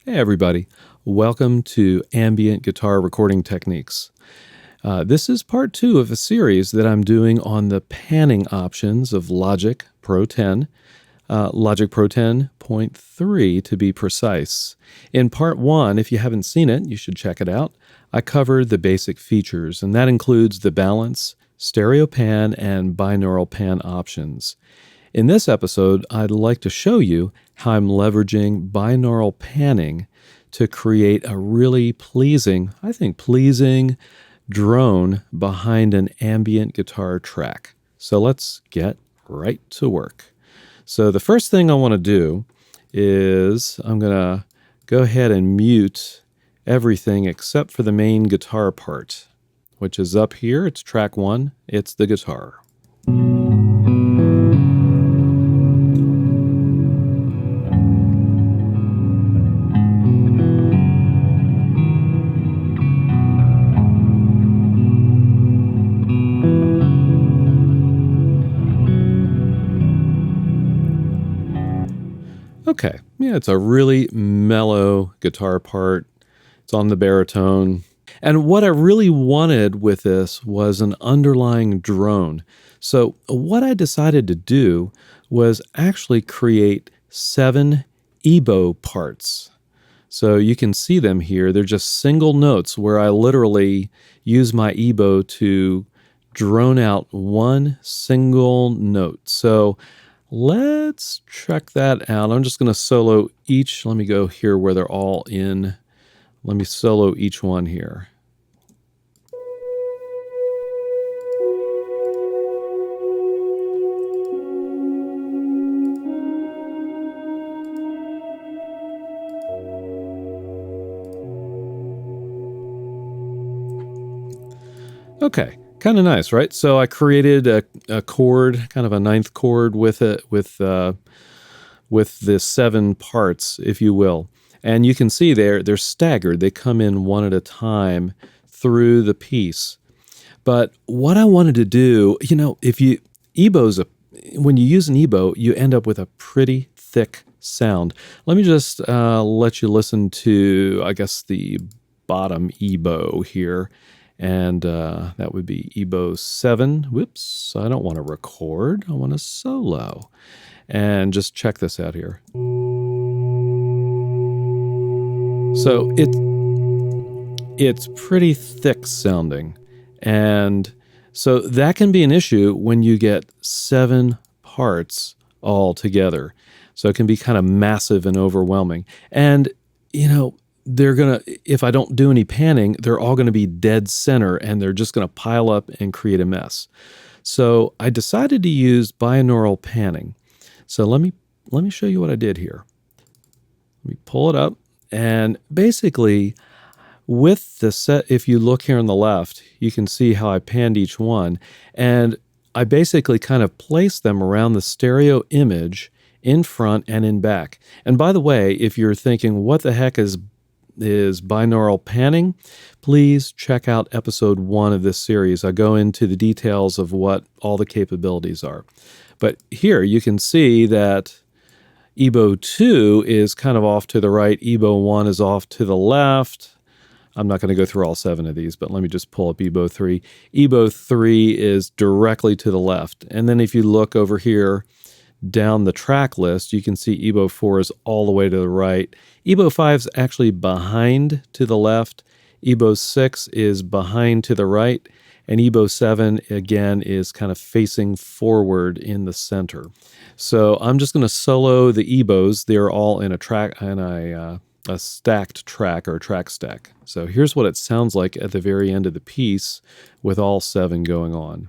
Hey everybody, welcome to Ambient Guitar Recording Techniques. This is part 2 of a series that I'm doing on the panning options of Logic Pro 10, Logic Pro 10.3 to be precise. In part 1, if you haven't seen it, you should check it out. I covered the basic features, and that includes the balance, stereo pan, and binaural pan options. In this episode, I'd like to show you how I'm leveraging binaural panning to create a really pleasing drone behind an ambient guitar track. So let's get right to work. So the first thing I want to do is I'm going to go ahead and mute everything except for the main guitar part, which is up here. It's track 1. It's the guitar. Okay, yeah, it's a really mellow guitar part. It's on the baritone. And what I really wanted with this was an underlying drone. So what I decided to do was actually create 7 EBow parts. So you can see them here. They're just single notes where I literally use my EBow to drone out one single note. So let's check that out. I'm just going to solo each. Let me go here where they're all in. Let me solo each one here. Okay. Kind of nice, right? So I created a chord, kind of a 9th chord with it, with the 7 parts, if you will. And you can see they're staggered. They come in one at a time through the piece. But what I wanted to do, when you use an EBow, you end up with a pretty thick sound. Let me just let you listen to, I guess, the bottom EBow here. And that would be EBow 7. Whoops, I don't want to record. I want to solo. And just check this out here. So it's pretty thick sounding. And so that can be an issue when you get 7 parts all together. So it can be kind of massive and overwhelming. And, if I don't do any panning, they're all going to be dead center and they're just going to pile up and create a mess. So I decided to use binaural panning. So let me show you what I did here. Let me pull it up, and basically with the set, if you look here on the left, you can see how I panned each one, and I basically kind of placed them around the stereo image in front and in back. And by the way, if you're thinking, what the heck is binaural panning, please check out episode 1 of this series. I go into the details of what all the capabilities are. But here you can see that EBow 2 is kind of off to the right. EBow 1 is off to the left. I'm not going to go through all 7 of these, but let me just pull up EBow 3. EBow 3 is directly to the left. And then if you look over here down the track list, you can see EBow 4 is all the way to the right. EBow 5 is actually behind to the left. EBow 6 is behind to the right. And EBow 7, again, is kind of facing forward in the center. So I'm just going to solo the EBows. They're all in a stacked track, or track stack. So here's what it sounds like at the very end of the piece with all 7 going on.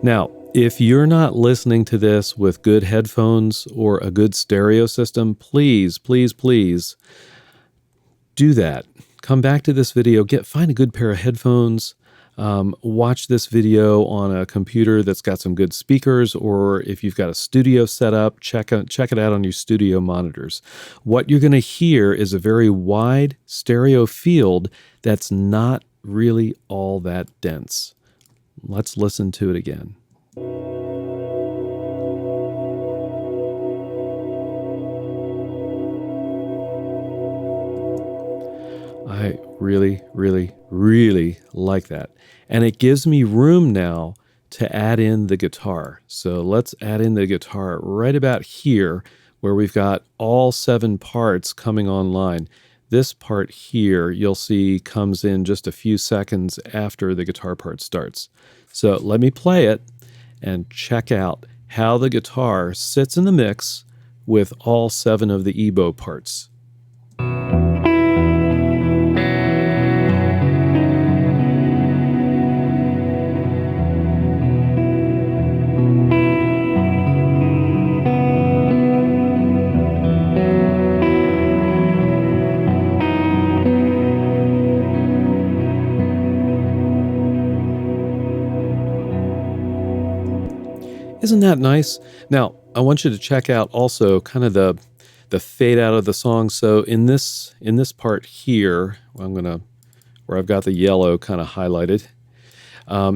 Now, if you're not listening to this with good headphones or a good stereo system, please, please, please do that. Come back to this video, find a good pair of headphones, watch this video on a computer that's got some good speakers, or if you've got a studio set up, check it out on your studio monitors. What you're going to hear is a very wide stereo field that's not really all that dense. Let's listen to it again. I really, really, really like that. And it gives me room now to add in the guitar. So let's add in the guitar right about here where we've got all 7 parts coming online. This part here, you'll see, comes in just a few seconds after the guitar part starts. So let me play it and check out how the guitar sits in the mix with all 7 of the EBow parts. Isn't that nice? Now, I want you to check out also kind of the fade out of the song. So in this part here, where I've got the yellow kind of highlighted,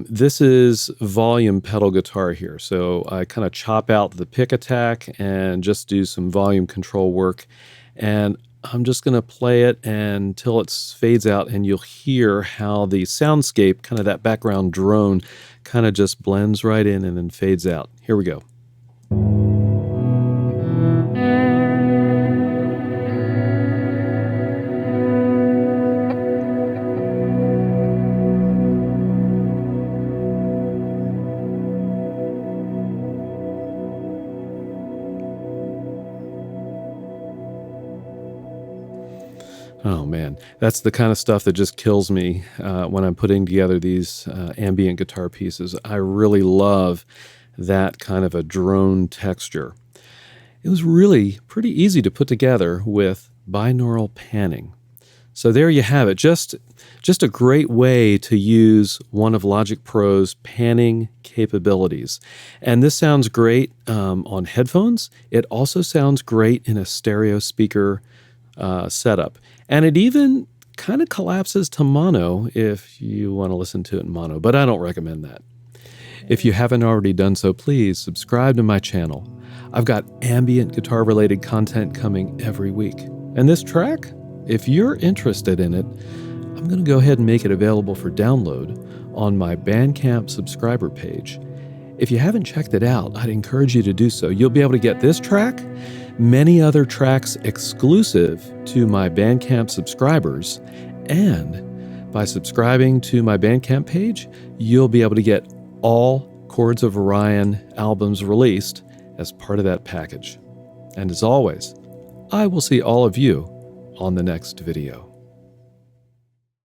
this is volume pedal guitar here. So I kind of chop out the pick attack and just do some volume control work. And I'm just going to play it until it fades out, and you'll hear how the soundscape, kind of that background drone, kind of just blends right in and then fades out. Here we go. Oh man, that's the kind of stuff that just kills me when I'm putting together these ambient guitar pieces. I really love that kind of a drone texture. It was really pretty easy to put together with binaural panning. So there you have it, just a great way to use one of Logic Pro's panning capabilities. And this sounds great on headphones. It also sounds great in a stereo speaker setup. And it even kind of collapses to mono if you want to listen to it in mono, but I don't recommend that. If you haven't already done so, please subscribe to my channel. I've got ambient guitar related content coming every week. And this track, if you're interested in it, I'm going to go ahead and make it available for download on my Bandcamp subscriber page. If you haven't checked it out, I'd encourage you to do so. You'll be able to get this track, many other tracks exclusive to my Bandcamp subscribers, and by subscribing to my Bandcamp page, you'll be able to get all Chords of Orion albums released as part of that package. And as always, I will see all of you on the next video.